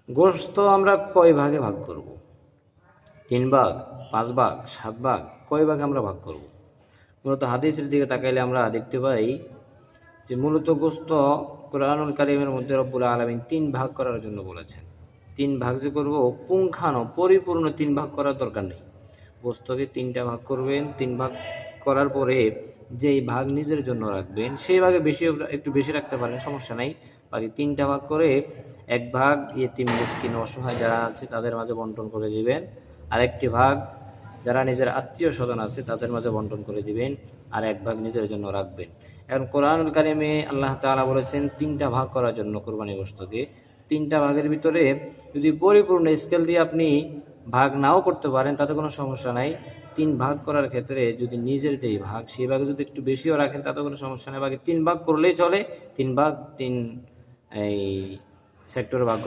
গোশত আমরা কয় ভাগে ভাগ করব? 3 ভাগ, 5 ভাগ, 7 ভাগ, কয় ভাগে আমরা ভাগ করব? মূলত হাদিসের দিকে তাকাইলে আমরা দেখতে পাই যে মূলত গোশত কোরআনুল কারীমের মধ্যে রব্বুল আলামিন 3 ভাগ করার জন্য বলেছেন। 3 ভাগ যে করব, পরিপূর্ণ 3 ভাগ করার দরকার নেই। গোশতকে 3টা ভাগ করবেন। 3 ভাগ করার পরে যেই ভাগ নিজের জন্য রাখবেন সেই ভাগে একটু বেশি রাখতে পারেন, সমস্যা নাই। বাকি 3টা ভাগ করে 1 ভাগ ইয়েতিম মিসকিন অসহায় যারা আছে তাদের মাঝে বন্টন করে দিবেন, আরেকটি ভাগ যারা নিজের আত্মীয় স্বজন আছে তাদের মাঝে বন্টন করে দিবেন, আর 1 ভাগ নিজের জন্য রাখবেন। এখন কোরআনুল কারীমে আল্লাহ তাআলা বলেছেন 3টা ভাগ করার জন্য কোরবানি গোশতকে। 3টা ভাগের ভিতরে যদি পরিপূর্ণ স্কেল দিয়ে আপনি ভাগ নাও করতে পারেন তাতে কোনো সমস্যা নাই। 3 ভাগ করার ক্ষেত্রে যদি নিজের যেই ভাগ সেই ভাগে যদি একটু বেশিও রাখেন তাতে কোনো সমস্যা নেই। বাকি 3 ভাগ করলেই চলে। 3 ভাগ 3 এই সেক্টরে ভাগ